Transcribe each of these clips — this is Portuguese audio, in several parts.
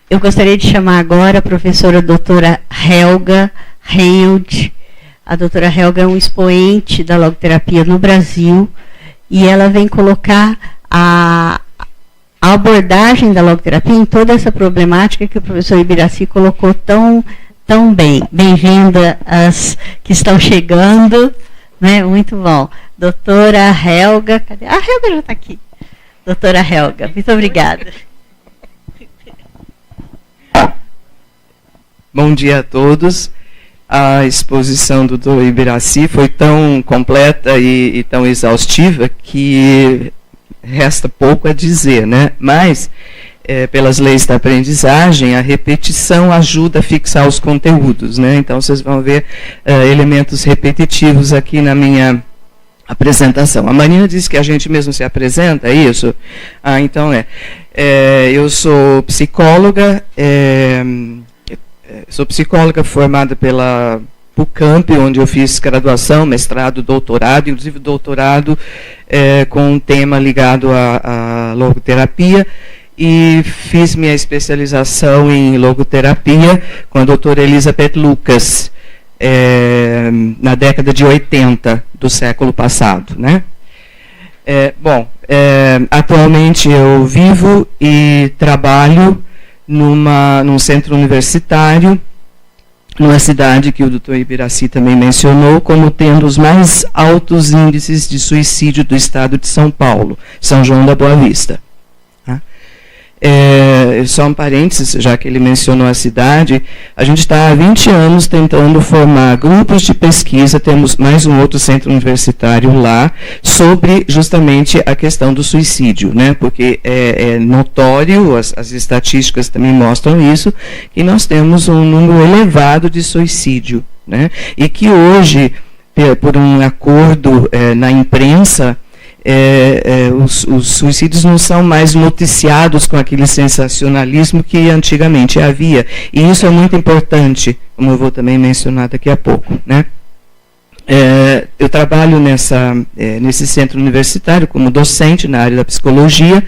Eu gostaria de chamar agora a professora doutora Helga Reinhold. A doutora Helga é um expoente da logoterapia no Brasil e ela vem colocar a abordagem da logoterapia em toda essa problemática que o professor Ibiraci colocou tão bem. Bem-vinda às que estão chegando, né? Muito bom. Doutora Helga, cadê? A Helga já está aqui. Doutora Helga, muito obrigada. Bom dia a todos. A exposição do Dr. Ibiraci foi tão completa e tão exaustiva que resta pouco a dizer, né? Mas, pelas leis da aprendizagem, a repetição ajuda a fixar os conteúdos, né? Então, vocês vão ver elementos repetitivos aqui na minha apresentação. A Marina disse que a gente mesmo se apresenta, é isso? Ah, então eu sou psicóloga, sou psicóloga formada pela PUCamp, onde eu fiz graduação, mestrado, doutorado, inclusive doutorado com um tema ligado à logoterapia, e fiz minha especialização em logoterapia com a doutora Elizabeth Lucas, na década de 80 do século passado, né? Atualmente eu vivo e trabalho num centro universitário, numa cidade que o Dr. Ibiraci também mencionou, como tendo os mais altos índices de suicídio do estado de São Paulo, São João da Boa Vista. Só um parênteses, já que ele mencionou a cidade, a gente está há 20 anos tentando formar grupos de pesquisa, temos mais um outro centro universitário lá, sobre justamente a questão do suicídio, né? Porque é notório, as estatísticas também mostram isso, que nós temos um número elevado de suicídio, né? E que hoje, por um acordo na imprensa, os suicídios não são mais noticiados com aquele sensacionalismo que antigamente havia. E isso é muito importante, como eu vou também mencionar daqui a pouco, né? Eu trabalho nesse centro universitário como docente na área da psicologia,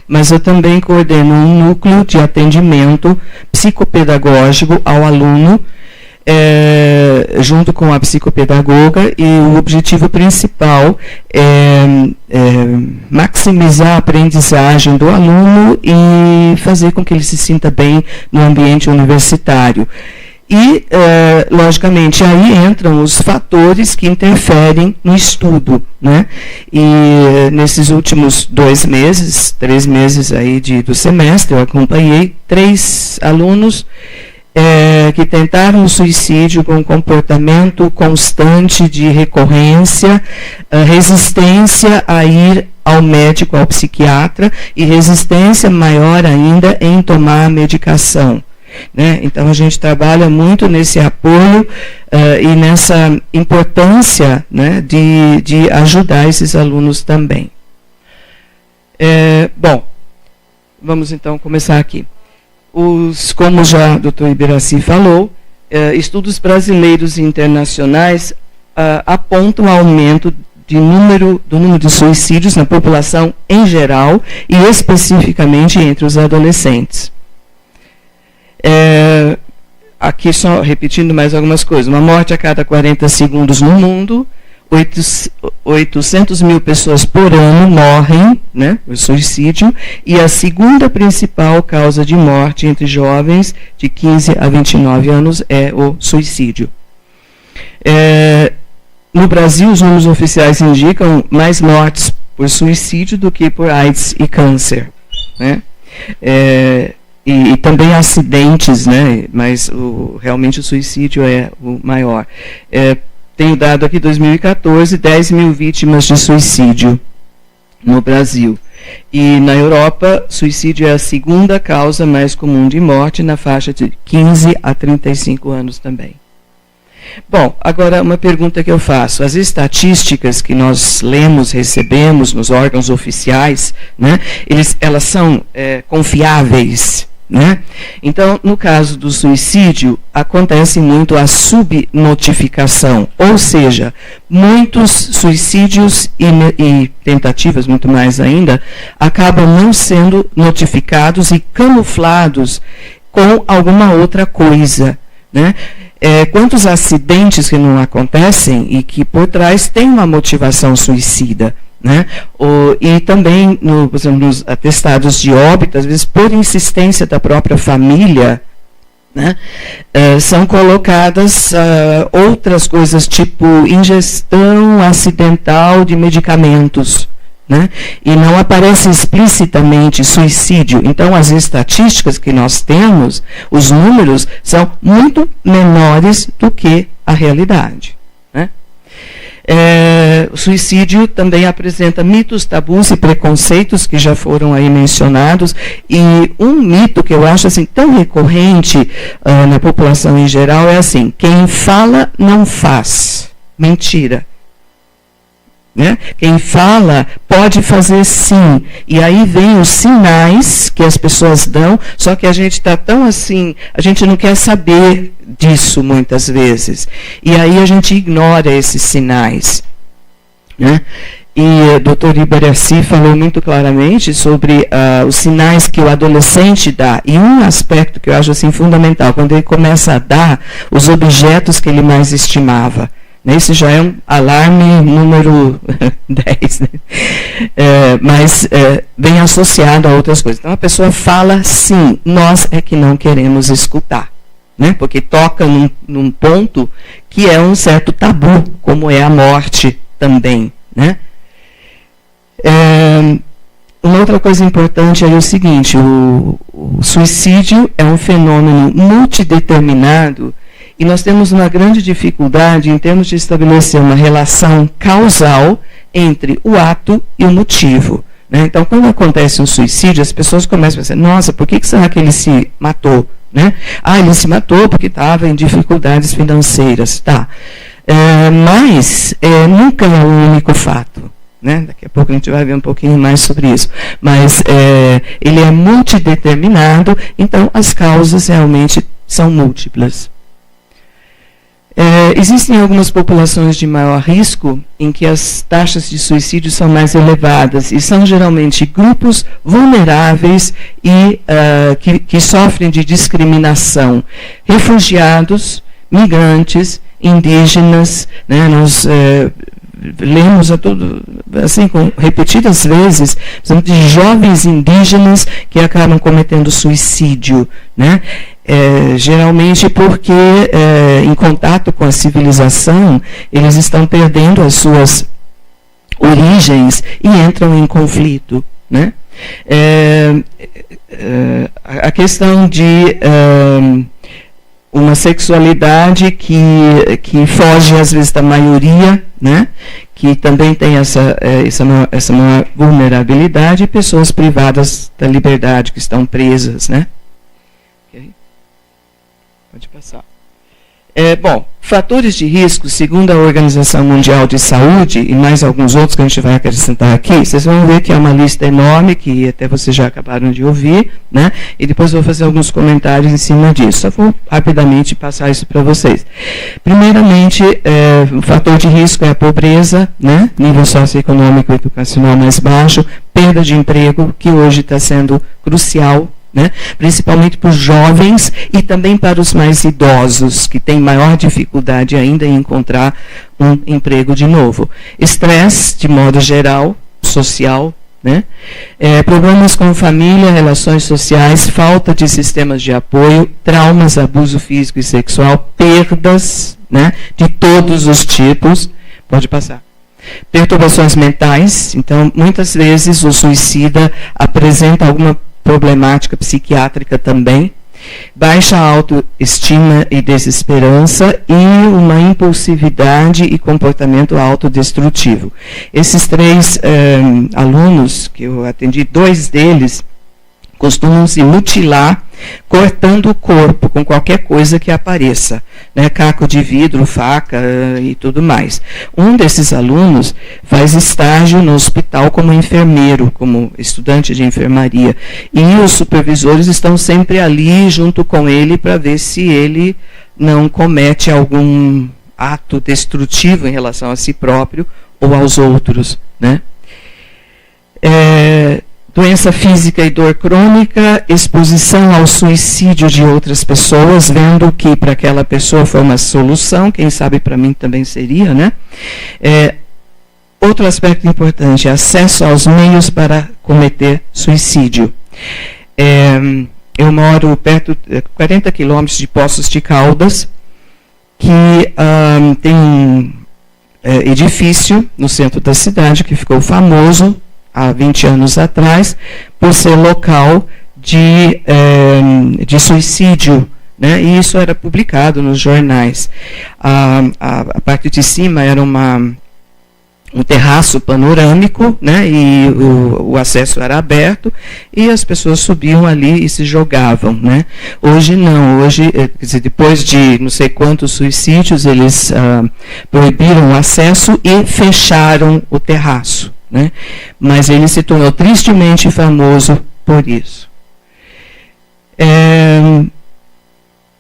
mas eu também coordeno um núcleo de atendimento psicopedagógico ao aluno, junto com a psicopedagoga, e o objetivo principal é maximizar a aprendizagem do aluno e fazer com que ele se sinta bem no ambiente universitário. E, logicamente, aí entram os fatores que interferem no estudo, né? E nesses últimos 3 meses aí do semestre, eu acompanhei 3 alunos que tentaram o suicídio com um comportamento constante de recorrência, resistência a ir ao médico, ao psiquiatra, e resistência maior ainda em tomar a medicação, né? Então, a gente trabalha muito nesse apoio e nessa importância, né, de ajudar esses alunos também. Bom, vamos então começar aqui. Como já o Dr. Ibiraci falou, estudos brasileiros e internacionais apontam aumento do número de suicídios na população em geral e especificamente entre os adolescentes. Aqui só repetindo mais algumas coisas. Uma morte a cada 40 segundos no mundo, 800 mil pessoas por ano morrem, né, por suicídio, e a segunda principal causa de morte entre jovens de 15 a 29 anos é o suicídio. No Brasil, os números oficiais indicam mais mortes por suicídio do que por AIDS e câncer, né? E também acidentes, né, mas realmente o suicídio é o maior. Tenho dado aqui 2014, 10 mil vítimas de suicídio no Brasil. E na Europa, suicídio é a segunda causa mais comum de morte, na faixa de 15 a 35 anos também. Bom, agora uma pergunta que eu faço. As estatísticas que nós lemos, recebemos nos órgãos oficiais, né, elas são confiáveis? né? Então, no caso do suicídio, acontece muito a subnotificação, ou seja, muitos suicídios e tentativas, muito mais ainda, acabam não sendo notificados e camuflados com alguma outra coisa, né? Quantos acidentes que não acontecem e que por trás tem uma motivação suicida, né? E também, por exemplo, nos atestados de óbito, às vezes por insistência da própria família, né, são colocadas outras coisas, tipo ingestão acidental de medicamentos, né? E não aparece explicitamente suicídio. Então, as estatísticas que nós temos, os números, são muito menores do que a realidade, né? O suicídio também apresenta mitos, tabus e preconceitos que já foram aí mencionados, e um mito que eu acho assim tão recorrente na população em geral é assim: quem fala não faz. Mentira. Né? Quem fala pode fazer sim. E aí vem os sinais que as pessoas dão, só que a gente está tão assim, a gente não quer saber disso muitas vezes. E aí a gente ignora esses sinais, né? E o Dr. Iberaci falou muito claramente sobre os sinais que o adolescente dá. E um aspecto que eu acho assim fundamental, quando ele começa a dar os objetos que ele mais estimava. Esse já é um alarme número 10, né? Mas vem associado a outras coisas. Então a pessoa fala sim, nós é que não queremos escutar, né? Porque toca num ponto que é um certo tabu, como é a morte também, né? Uma outra coisa importante é o seguinte: o suicídio é um fenômeno multideterminado. E nós temos uma grande dificuldade em termos de estabelecer uma relação causal entre o ato e o motivo, né? Então, quando acontece um suicídio, as pessoas começam a pensar: nossa, por que será que ele se matou? Né? Ele se matou porque estava em dificuldades financeiras. Tá. Mas nunca é o único fato. Né? Daqui a pouco a gente vai ver um pouquinho mais sobre isso. Mas ele é multideterminado, então as causas realmente são múltiplas. Existem algumas populações de maior risco em que as taxas de suicídio são mais elevadas, e são geralmente grupos vulneráveis e que sofrem de discriminação. Refugiados, migrantes, indígenas, né? Nós lemos assim, repetidas vezes, de jovens indígenas que acabam cometendo suicídio, né? Geralmente porque, em contato com a civilização, eles estão perdendo as suas origens e entram em conflito, né? A questão de uma sexualidade que foge, às vezes, da maioria, né? Que também tem essa maior vulnerabilidade, e pessoas privadas da liberdade, que estão presas, né? Pode passar. Bom, fatores de risco, segundo a Organização Mundial de Saúde, e mais alguns outros que a gente vai acrescentar aqui, vocês vão ver que é uma lista enorme, que até vocês já acabaram de ouvir, né? E depois eu vou fazer alguns comentários em cima disso. Só vou rapidamente passar isso para vocês. Primeiramente, o fator de risco é a pobreza, né? Nível socioeconômico e educacional mais baixo, perda de emprego, que hoje está sendo crucial, né? Principalmente para os jovens e também para os mais idosos, que têm maior dificuldade ainda em encontrar um emprego de novo. Estresse, de modo geral, social, né? Problemas com família, relações sociais, falta de sistemas de apoio, traumas, abuso físico e sexual, perdas, né? De todos os tipos. Pode passar. Perturbações mentais, então, muitas vezes o suicida apresenta alguma problemática psiquiátrica também, baixa autoestima e desesperança e uma impulsividade e comportamento autodestrutivo. Esses 3 alunos que eu atendi, 2 deles costumam se mutilar, cortando o corpo com qualquer coisa que apareça, né? Caco de vidro, faca e tudo mais. Um desses alunos faz estágio no hospital como enfermeiro, como estudante de enfermaria, e os supervisores estão sempre ali junto com ele para ver se ele não comete algum ato destrutivo em relação a si próprio ou aos outros, né? Doença física e dor crônica, exposição ao suicídio de outras pessoas, vendo que para aquela pessoa foi uma solução, quem sabe para mim também seria, né? Outro aspecto importante, acesso aos meios para cometer suicídio. Eu moro perto, 40 quilômetros de Poços de Caldas, que tem um edifício no centro da cidade que ficou famoso há 20 anos atrás, por ser local de suicídio, né? E isso era publicado nos jornais. A parte de cima era um terraço panorâmico, né? E o acesso era aberto, e as pessoas subiam ali e se jogavam, né? Hoje não, hoje, quer dizer, depois de não sei quantos suicídios, eles proibiram o acesso e fecharam o terraço, né? Mas ele se tornou tristemente famoso por isso.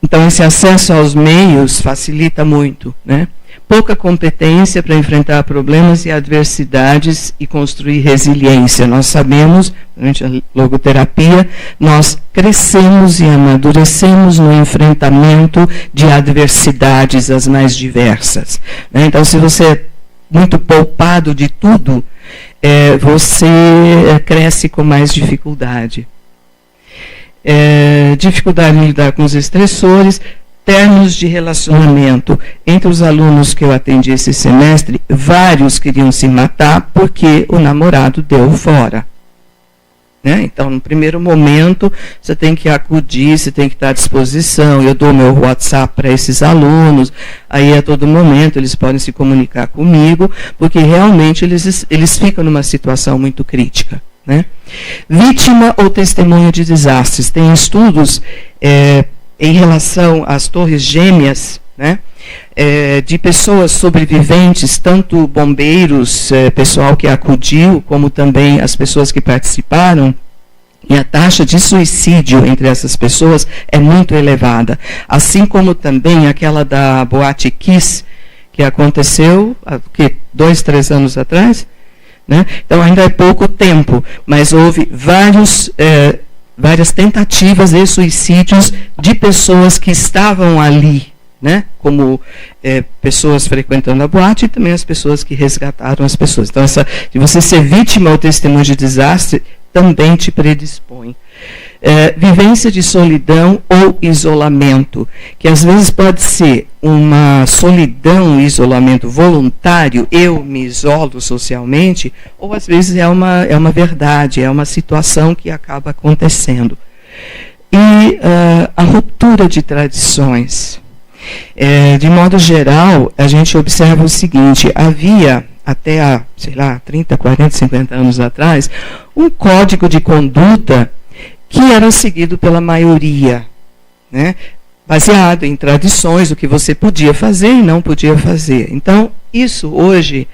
Então, esse acesso aos meios facilita muito, né? Pouca competência para enfrentar problemas e adversidades e construir resiliência. Nós sabemos, durante a logoterapia, nós crescemos e amadurecemos no enfrentamento de adversidades as mais diversas, né? Então, se você é muito poupado de tudo, você cresce com mais dificuldade. Dificuldade em lidar com os estressores, termos de relacionamento. Entre os alunos que eu atendi esse semestre, vários queriam se matar porque o namorado deu fora, né? Então, no primeiro momento, você tem que acudir, você tem que estar à disposição. Eu dou meu WhatsApp para esses alunos, aí a todo momento eles podem se comunicar comigo, porque realmente eles ficam numa situação muito crítica, né? Vítima ou testemunha de desastres. Tem estudos em relação às torres gêmeas, né? De pessoas sobreviventes, tanto bombeiros, pessoal que acudiu, como também as pessoas que participaram, e a taxa de suicídio entre essas pessoas é muito elevada. Assim como também aquela da Boate Kiss, que aconteceu há 2, 3 anos atrás, né? Então ainda é pouco tempo, mas houve várias tentativas de suicídios de pessoas que estavam ali, né? Como pessoas frequentando a boate, e também as pessoas que resgataram as pessoas. Então, de você ser vítima ou testemunho de desastre também te predispõe. Vivência de solidão ou isolamento, que às vezes pode ser uma solidão, isolamento voluntário, eu me isolo socialmente, ou às vezes é uma verdade, é uma situação que acaba acontecendo. E a ruptura de tradições. De modo geral, a gente observa o seguinte: havia, até há, 30, 40, 50 anos atrás, um código de conduta que era seguido pela maioria, né? Baseado em tradições, o que você podia fazer e não podia fazer. Então, isso hoje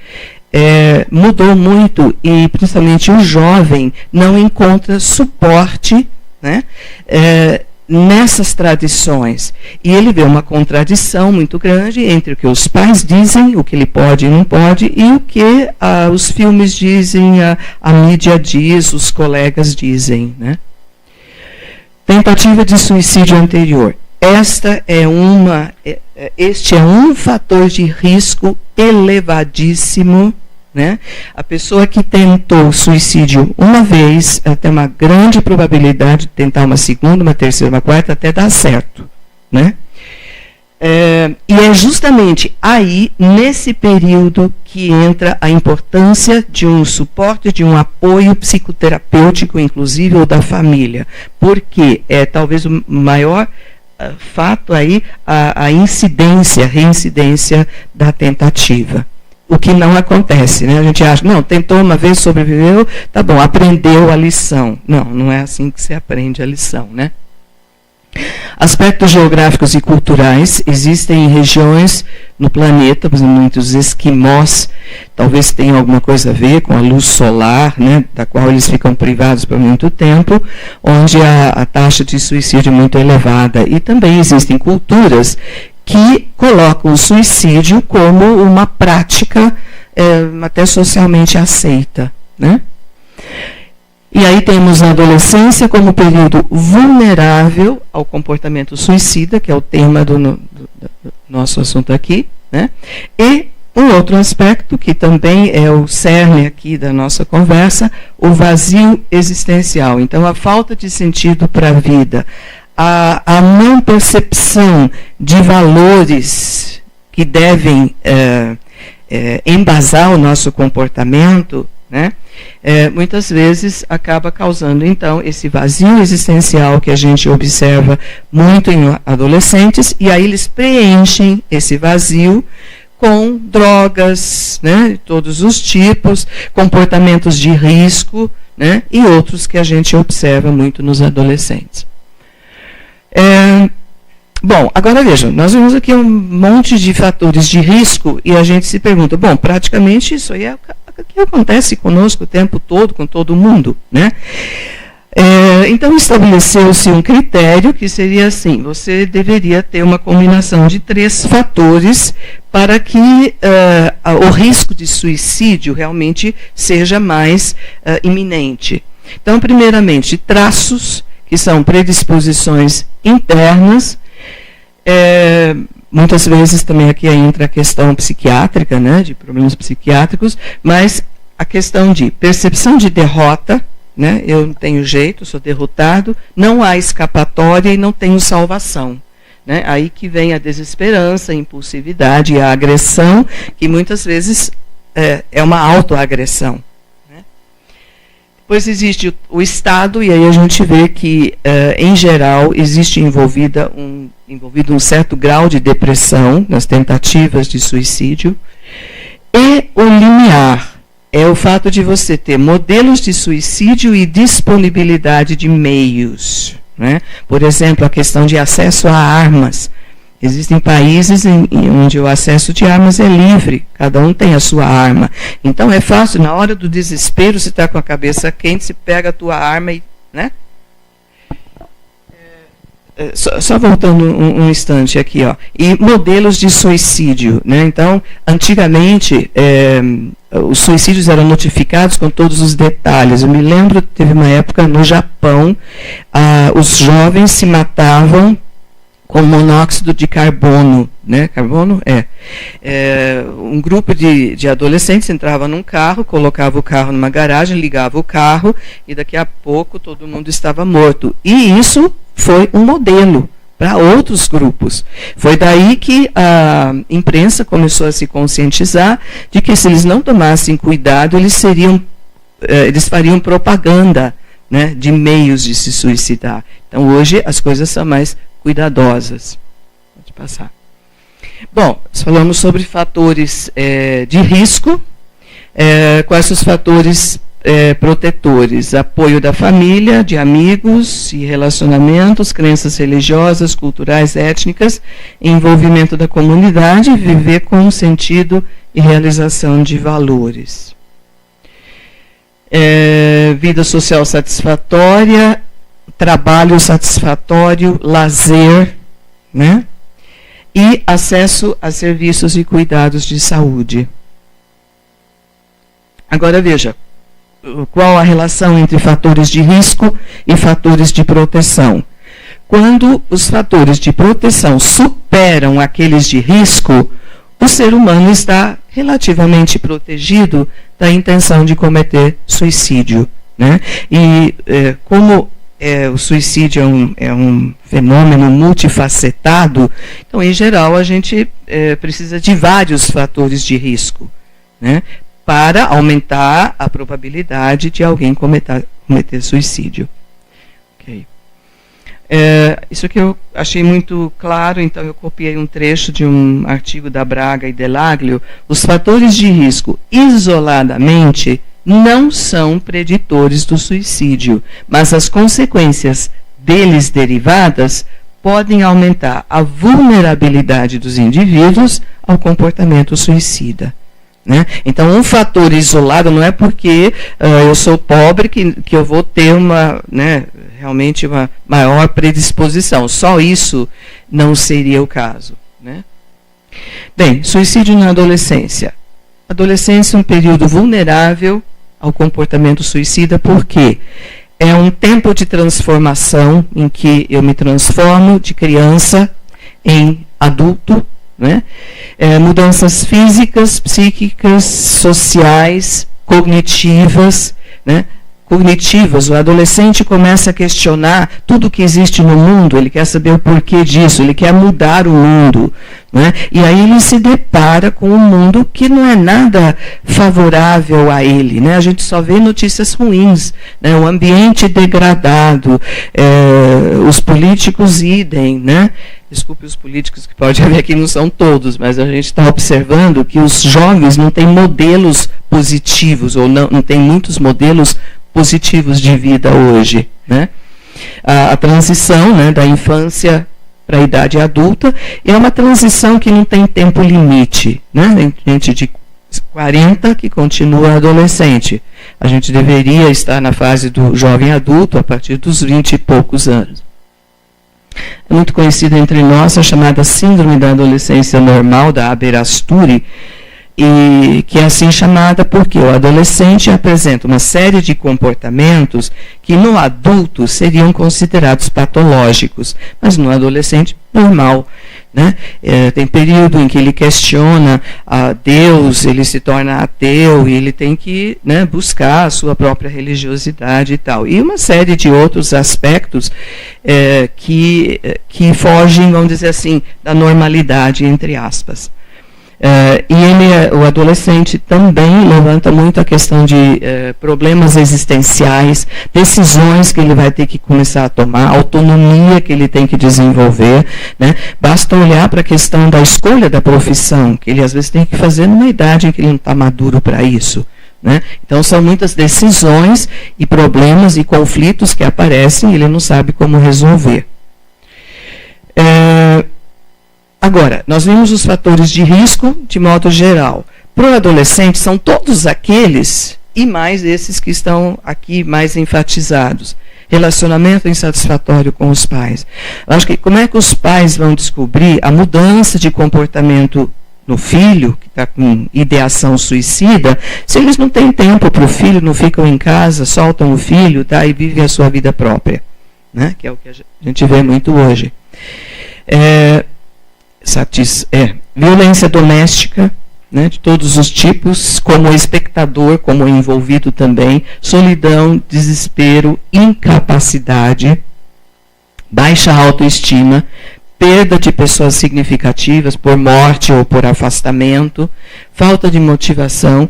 mudou muito, e principalmente o jovem não encontra suporte, né? Nessas tradições. E ele vê uma contradição muito grande entre o que os pais dizem, o que ele pode e não pode, e o que os filmes dizem, a mídia diz, os colegas dizem, né? Tentativa de suicídio anterior. Este é um fator de risco elevadíssimo, né? A pessoa que tentou suicídio uma vez, ela tem uma grande probabilidade de tentar uma segunda, uma terceira, uma quarta, até dar certo, né? E é justamente aí, nesse período, que entra a importância de um suporte, de um apoio psicoterapêutico, inclusive, ou da família. Porque talvez o maior fato aí, a reincidência da tentativa. o que não acontece, né? A gente acha, não, tentou uma vez, sobreviveu, tá bom, aprendeu a lição. Não, não é assim que se aprende a lição, né? Aspectos geográficos e culturais. Existem regiões no planeta, por exemplo, muitos esquimós, talvez tenham alguma coisa a ver com a luz solar, né, da qual eles ficam privados por muito tempo, onde a taxa de suicídio é muito elevada. E também existem culturas que colocam o suicídio como uma prática até socialmente aceita, né? E aí temos a adolescência como período vulnerável ao comportamento suicida, que é o tema do nosso assunto aqui, né? E um outro aspecto, que também é o cerne aqui da nossa conversa, o vazio existencial. Então, a falta de sentido para a vida, a não percepção de valores que devem embasar o nosso comportamento, né? Muitas vezes acaba causando, então, esse vazio existencial que a gente observa muito em adolescentes, e aí eles preenchem esse vazio com drogas, né, de todos os tipos, comportamentos de risco, né, e outros que a gente observa muito nos adolescentes. Bom, agora vejam, nós vimos aqui um monte de fatores de risco e a gente se pergunta, bom, praticamente isso aí é o que acontece conosco o tempo todo, com todo mundo, né? Então estabeleceu-se um critério que seria assim, você deveria ter uma combinação de 3 fatores para que o risco de suicídio realmente seja mais iminente. Então, primeiramente, traços, que são predisposições internas. Muitas vezes também aqui entra a questão psiquiátrica, né, de problemas psiquiátricos, mas a questão de percepção de derrota, né, eu não tenho jeito, sou derrotado, não há escapatória e não tenho salvação. Né, aí que vem a desesperança, a impulsividade e a agressão, que muitas vezes é uma autoagressão. Depois existe o Estado, e aí a gente vê que, em geral, existe envolvido um certo grau de depressão nas tentativas de suicídio. E o limiar é o fato de você ter modelos de suicídio e disponibilidade de meios. Né? Por exemplo, a questão de acesso a armas. Existem países onde o acesso de armas é livre, cada um tem a sua arma. Então é fácil, na hora do desespero, você está com a cabeça quente, você pega a tua arma e... Né? Só voltando um instante aqui, ó. E modelos de suicídio. Né? Então, antigamente, os suicídios eram notificados com todos os detalhes. Eu me lembro, teve uma época no Japão, os jovens se matavam com monóxido de carbono, né? Carbono? Um grupo de adolescentes entrava num carro, colocava o carro numa garagem, ligava o carro e daqui a pouco todo mundo estava morto. E isso foi um modelo para outros grupos. Foi daí que a imprensa começou a se conscientizar de que se eles não tomassem cuidado, eles fariam propaganda, né, de meios de se suicidar. Então hoje as coisas são mais cuidadosas. Pode passar. Bom, nós falamos sobre fatores de risco. Quais os fatores protetores? Apoio da família, de amigos e relacionamentos, crenças religiosas, culturais, étnicas, envolvimento da comunidade, viver com sentido e realização de valores. Vida social satisfatória, trabalho satisfatório, lazer, né? E acesso a serviços e cuidados de saúde. Agora veja, qual a relação entre fatores de risco e fatores de proteção? Quando os fatores de proteção superam aqueles de risco, o ser humano está relativamente protegido da intenção de cometer suicídio. Né? E como o suicídio é um fenômeno multifacetado, então, em geral, a gente precisa de vários fatores de risco, né, para aumentar a probabilidade de alguém cometer suicídio. Okay. Isso que eu achei muito claro, então eu copiei um trecho de um artigo da Braga e Delaglio. Os fatores de risco isoladamente não são preditores do suicídio, mas as consequências deles derivadas podem aumentar a vulnerabilidade dos indivíduos ao comportamento suicida. Né? Então, um fator isolado não é porque eu sou pobre que eu vou ter realmente uma maior predisposição. Só isso não seria o caso. Né? Bem, suicídio na adolescência. Adolescência é um período vulnerável ao comportamento suicida, porque é um tempo de transformação em que eu me transformo de criança em adulto, né? Mudanças físicas, psíquicas, sociais, cognitivas, né? Cognitivas, o adolescente começa a questionar tudo que existe no mundo, ele quer saber o porquê disso, ele quer mudar o mundo, né? E aí ele se depara com um mundo que não é nada favorável a ele, né? A gente só vê notícias ruins, né? O ambiente degradado, os políticos idem, né? Desculpe os políticos que pode haver aqui, não são todos, mas a gente está observando que os jovens não têm modelos positivos, ou não tem muitos modelos positivos de vida hoje. Né? A transição, né, da infância para a idade adulta é uma transição que não tem tempo limite. Né? Tem gente de 40 que continua adolescente. A gente deveria estar na fase do jovem adulto a partir dos 20 e poucos anos. É muito conhecida entre nós a chamada síndrome da adolescência normal, da Haber-Asturi, e que é assim chamada porque o adolescente apresenta uma série de comportamentos que no adulto seriam considerados patológicos, mas no adolescente normal. Né? Tem período em que ele questiona a Deus, ele se torna ateu e ele tem que, né, buscar a sua própria religiosidade e tal. E uma série de outros aspectos que fogem, vamos dizer assim, da normalidade, entre aspas. E o adolescente também levanta muito a questão de problemas existenciais, decisões que ele vai ter que começar a tomar, autonomia que ele tem que desenvolver. Né? Basta olhar para a questão da escolha da profissão, que ele às vezes tem que fazer numa idade em que ele não está maduro para isso. Né? Então são muitas decisões e problemas e conflitos que aparecem e ele não sabe como resolver. Agora, nós vimos os fatores de risco de modo geral. Para o adolescente, são todos aqueles, e mais esses que estão aqui mais enfatizados. Relacionamento insatisfatório com os pais. Eu acho que como é que os pais vão descobrir a mudança de comportamento no filho, que está com ideação suicida, se eles não têm tempo para o filho, não ficam em casa, soltam o filho, tá, e vivem a sua vida própria. Né? Que é o que a gente vê muito hoje. Violência doméstica, né, de todos os tipos, como espectador, como envolvido também, solidão, desespero, incapacidade, baixa autoestima, perda de pessoas significativas por morte ou por afastamento, falta de motivação,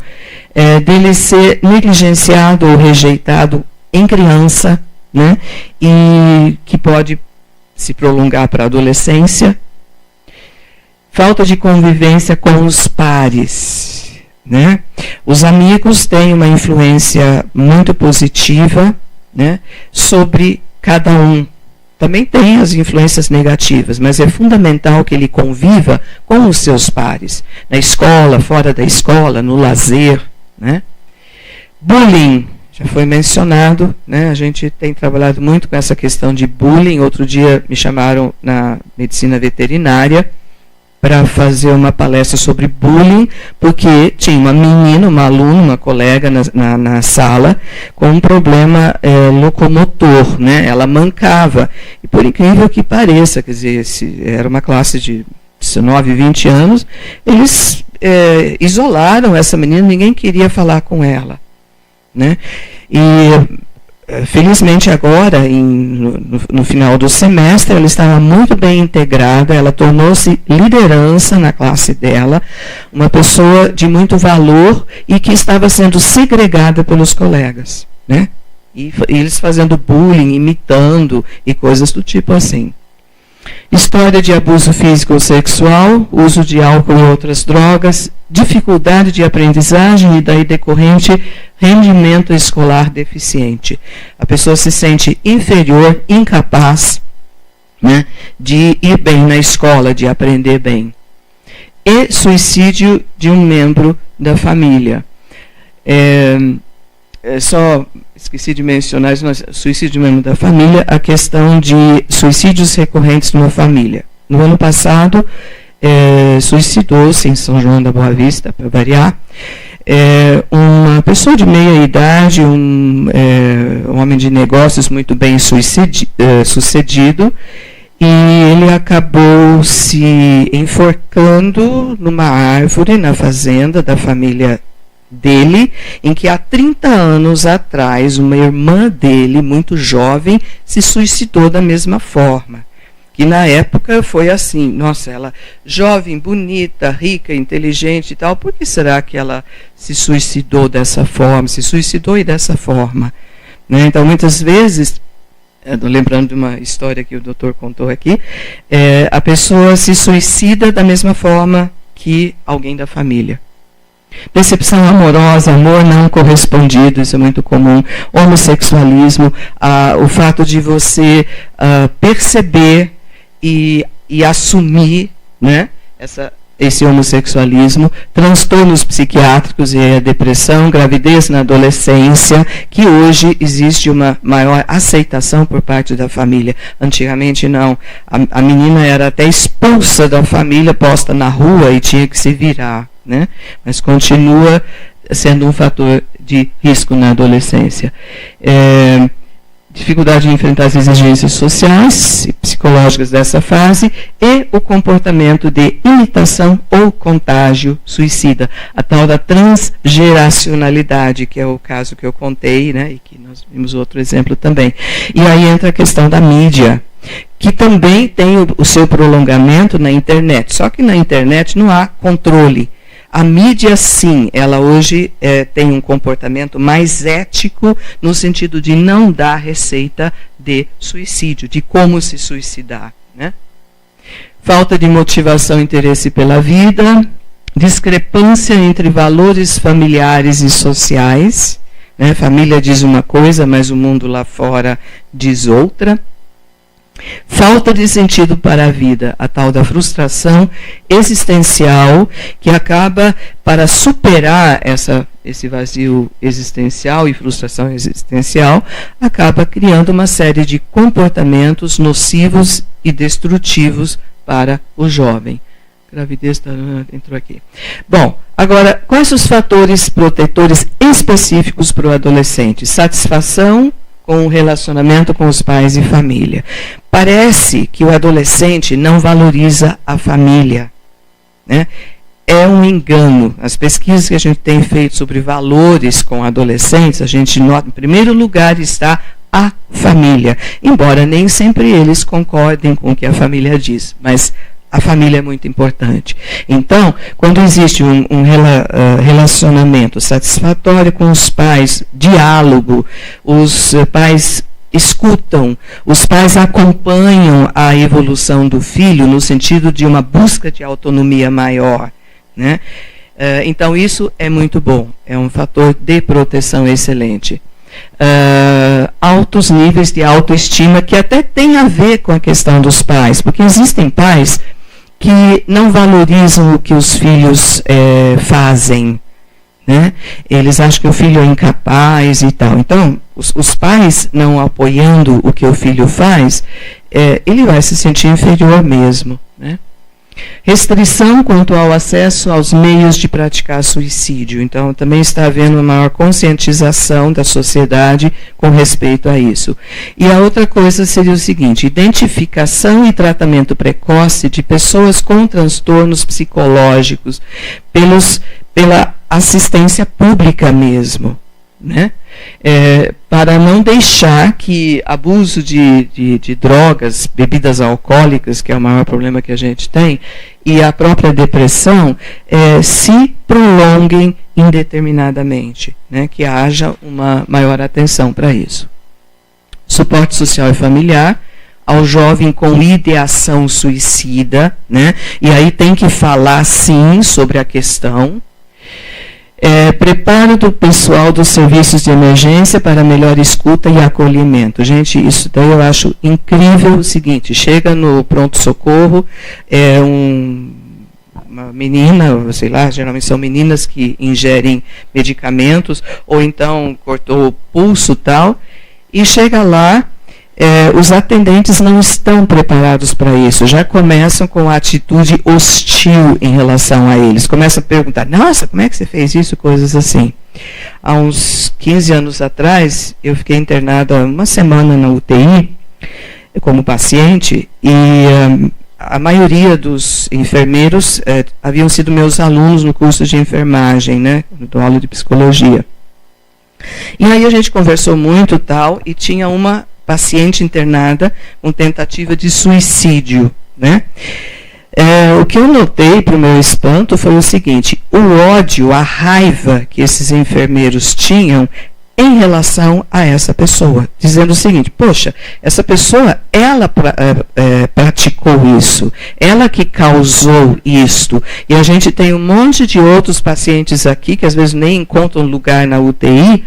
dele ser negligenciado ou rejeitado em criança, né, e que pode se prolongar para a adolescência. Falta de convivência com os pares. Né? Os amigos têm uma influência muito positiva, né, sobre cada um. Também tem as influências negativas, mas é fundamental que ele conviva com os seus pares. Na escola, fora da escola, no lazer. Né? Bullying. Já foi mencionado, né? A gente tem trabalhado muito com essa questão de bullying. Outro dia me chamaram na medicina veterinária para fazer uma palestra sobre bullying, porque tinha uma menina, uma aluna, uma colega na sala com um problema locomotor, né? Ela mancava. E por incrível que pareça, quer dizer, era uma classe de 19, 20 anos, eles isolaram essa menina, ninguém queria falar com ela. Né? E felizmente agora, no final do semestre, ela estava muito bem integrada, ela tornou-se liderança na classe dela, uma pessoa de muito valor e que estava sendo segregada pelos colegas. Né? E eles fazendo bullying, imitando e coisas do tipo assim. História de abuso físico ou sexual, uso de álcool e outras drogas, dificuldade de aprendizagem e daí decorrente rendimento escolar deficiente. A pessoa se sente inferior, incapaz, né, de ir bem na escola, de aprender bem. E suicídio de um membro da família. Só esqueci de mencionar, suicídio de um membro da família, a questão de suicídios recorrentes numa família. No ano passado, suicidou-se em São João da Boa Vista, para variar, uma pessoa de meia idade, um homem de negócios muito bem sucedido, e ele acabou se enforcando numa árvore na fazenda da família dele, em que há 30 anos atrás uma irmã dele, muito jovem, se suicidou da mesma forma. Que na época foi assim, nossa, ela jovem, bonita, rica, inteligente e tal, por que será que ela se suicidou dessa forma, se suicidou e dessa forma? Né? Então, muitas vezes, lembrando de uma história que o doutor contou aqui, a pessoa se suicida da mesma forma que alguém da família. Decepção amorosa, amor não correspondido, isso é muito comum. Homossexualismo, o fato de você perceber e assumir, né, esse homossexualismo, transtornos psiquiátricos e a depressão, gravidez na adolescência, que hoje existe uma maior aceitação por parte da família. Antigamente não. A menina era até expulsa da família, posta na rua e tinha que se virar, né? Mas continua sendo um fator de risco na adolescência. Dificuldade de enfrentar as exigências sociais e psicológicas dessa fase e o comportamento de imitação ou contágio suicida, a tal da transgeracionalidade, que é o caso que eu contei, né, e que nós vimos outro exemplo também. E aí entra a questão da mídia, que também tem o seu prolongamento na internet, só que na internet não há controle. A mídia, sim, ela hoje tem um comportamento mais ético no sentido de não dar receita de suicídio, de como se suicidar, né? Falta de motivação e interesse pela vida, discrepância entre valores familiares e sociais, né? Família diz uma coisa, mas o mundo lá fora diz outra. Falta de sentido para a vida, a tal da frustração existencial, que acaba, para superar esse vazio existencial e frustração existencial, acaba criando uma série de comportamentos nocivos e destrutivos para o jovem. Gravidez entrou aqui. Bom, agora, quais os fatores protetores específicos para o adolescente? Satisfação com o relacionamento com os pais e família. Parece que o adolescente não valoriza a família, né? É um engano. As pesquisas que a gente tem feito sobre valores com adolescentes, a gente nota, em primeiro lugar está a família. Embora nem sempre eles concordem com o que a família diz, mas a família é muito importante. Então, quando existe um relacionamento satisfatório com os pais, diálogo, os pais escutam, os pais acompanham a evolução do filho no sentido de uma busca de autonomia maior, né? Então, isso é muito bom, é um fator de proteção excelente. Altos níveis de autoestima, que até tem a ver com a questão dos pais, porque existem pais que não valorizam o que os filhos fazem, né? Eles acham que o filho é incapaz e tal. Então, os pais não apoiando o que o filho faz, ele vai se sentir inferior mesmo, né? Restrição quanto ao acesso aos meios de praticar suicídio. Então, também está havendo uma maior conscientização da sociedade com respeito a isso. E a outra coisa seria o seguinte: identificação e tratamento precoce de pessoas com transtornos psicológicos pela assistência pública mesmo, né? para não deixar que abuso de drogas, bebidas alcoólicas, que é o maior problema que a gente tem, e a própria depressão se prolonguem indeterminadamente, né? Que haja uma maior atenção para isso. Suporte social e familiar ao jovem com ideação suicida, né? E aí tem que falar sim sobre a questão. Preparo do pessoal dos serviços de emergência para melhor escuta e acolhimento. Gente, isso daí eu acho incrível. O seguinte, chega no pronto-socorro, uma menina, sei lá, geralmente são meninas que ingerem medicamentos, ou então cortou o pulso e tal, e chega lá, os atendentes não estão preparados para isso, já começam com a atitude hostil em relação a eles, começam a perguntar, nossa, como é que você fez isso, coisas assim. Há uns 15 anos atrás, eu fiquei internada uma semana na UTI, como paciente, e a maioria dos enfermeiros haviam sido meus alunos no curso de enfermagem, né, do aula de psicologia. E aí a gente conversou muito tal, e tinha uma paciente internada com tentativa de suicídio, né? O que eu notei para o meu espanto foi o seguinte, o ódio, a raiva que esses enfermeiros tinham em relação a essa pessoa, dizendo o seguinte, poxa, essa pessoa, ela praticou isso, ela que causou isto, e a gente tem um monte de outros pacientes aqui, que às vezes nem encontram lugar na UTI,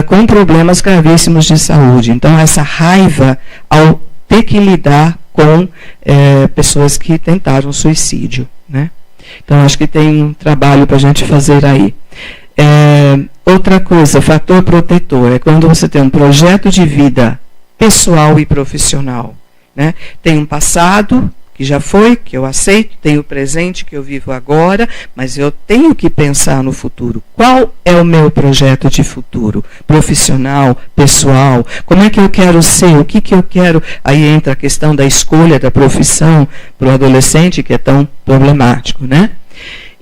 com problemas gravíssimos de saúde. Então, essa raiva ao ter que lidar com pessoas que tentaram suicídio, né? Então, acho que tem um trabalho para a gente fazer aí. Outra coisa, fator protetor, é quando você tem um projeto de vida pessoal e profissional, né? Tem um passado que já foi, que eu aceito, tem o presente que eu vivo agora, mas eu tenho que pensar no futuro. Qual é o meu projeto de futuro? Profissional, pessoal, como é que eu quero ser, o que eu quero? Aí entra a questão da escolha da profissão para o adolescente, que é tão problemático, né?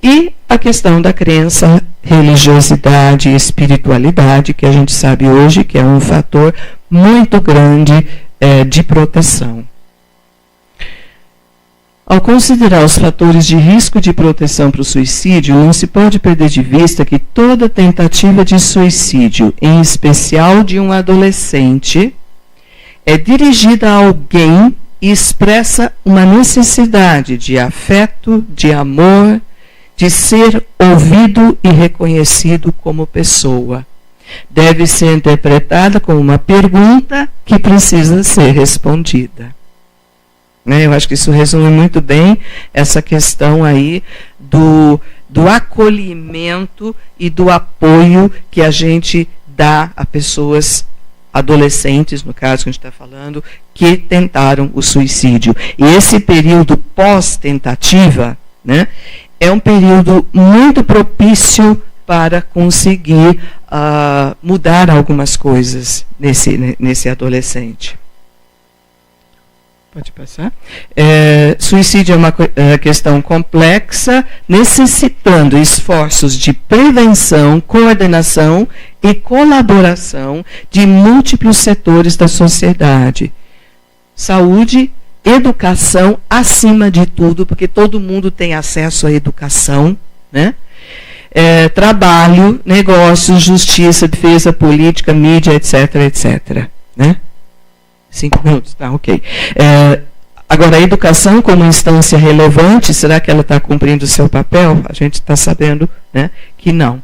E a questão da crença, religiosidade e espiritualidade, que a gente sabe hoje que é um fator muito grande de proteção. Ao considerar os fatores de risco de proteção para o suicídio, não se pode perder de vista que toda tentativa de suicídio, em especial de um adolescente, é dirigida a alguém e expressa uma necessidade de afeto, de amor, de ser ouvido e reconhecido como pessoa. Deve ser interpretada como uma pergunta que precisa ser respondida. Eu acho que isso resume muito bem essa questão aí do acolhimento e do apoio que a gente dá a pessoas adolescentes, no caso que a gente está falando, que tentaram o suicídio. E esse período pós-tentativa, né, é um período muito propício para conseguir mudar algumas coisas nesse adolescente. Pode passar. Suicídio é uma questão complexa, necessitando esforços de prevenção, coordenação e colaboração de múltiplos setores da sociedade. Saúde, educação acima de tudo, porque todo mundo tem acesso à educação, né? Trabalho, negócios, justiça, defesa, política, mídia, etc., etc., né? 5 minutos, tá, ok. Agora, a educação como instância relevante, será que ela está cumprindo o seu papel? A gente está sabendo, né, que não.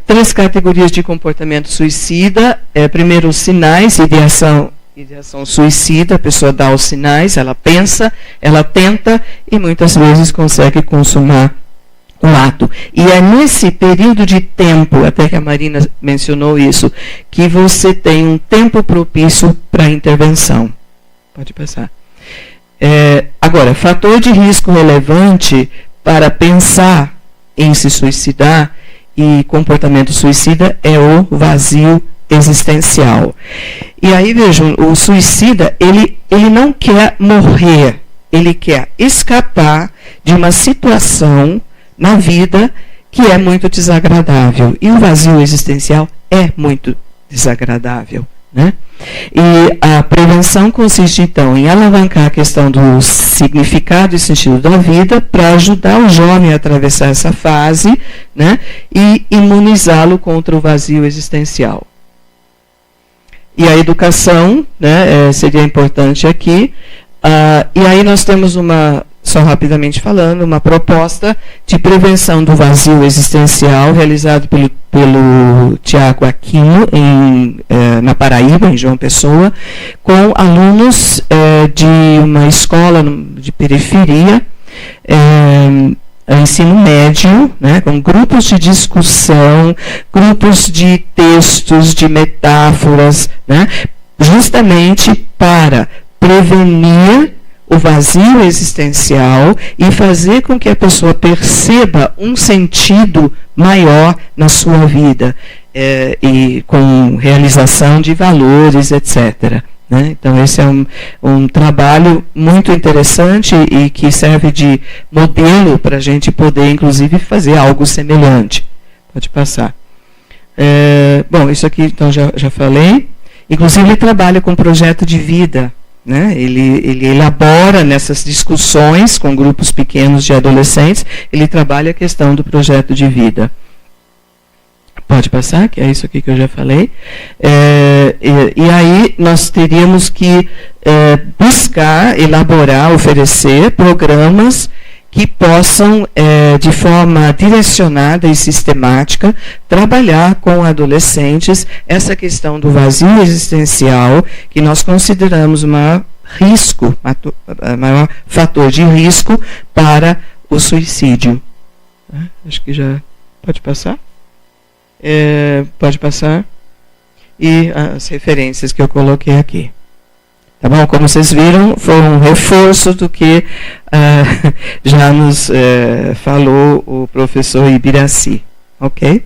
3 categorias de comportamento suicida. Primeiro, os sinais, ideação suicida, a pessoa dá os sinais, ela pensa, ela tenta e muitas vezes consegue consumar o ato. E é nesse período de tempo, até que a Marina mencionou isso, que você tem um tempo propício para a intervenção. Pode passar. Agora, fator de risco relevante para pensar em se suicidar e comportamento suicida é o vazio existencial. E aí, vejam, o suicida, ele não quer morrer, ele quer escapar de uma situação na vida que é muito desagradável. E o vazio existencial é muito desagradável, né? E a prevenção consiste, então, em alavancar a questão do significado e sentido da vida para ajudar o jovem a atravessar essa fase, né? E imunizá-lo contra o vazio existencial. E a educação, né, seria importante aqui. E aí nós temos só rapidamente falando, uma proposta de prevenção do vazio existencial realizado pelo Tiago Aquino na Paraíba, em João Pessoa, com alunos de uma escola de periferia, ensino médio, né, com grupos de discussão, grupos de textos, de metáforas, né, justamente para prevenir o vazio existencial e fazer com que a pessoa perceba um sentido maior na sua vida, e com realização de valores, etc. Né? Então, esse é um trabalho muito interessante e que serve de modelo para a gente poder, inclusive, fazer algo semelhante. Pode passar. Bom, isso aqui, então, já falei. Inclusive, ele trabalha com projeto de vida. Né? Ele elabora nessas discussões com grupos pequenos de adolescentes, ele trabalha a questão do projeto de vida. Pode passar, que é isso aqui que eu já falei. E aí nós teríamos que buscar, elaborar, oferecer programas que possam, de forma direcionada e sistemática, trabalhar com adolescentes essa questão do vazio existencial, que nós consideramos maior fator de risco para o suicídio. Acho que já pode passar. Pode passar. E as referências que eu coloquei aqui. Tá bom? Como vocês viram, foi um reforço do que já nos falou o professor Ibiraci. Ok?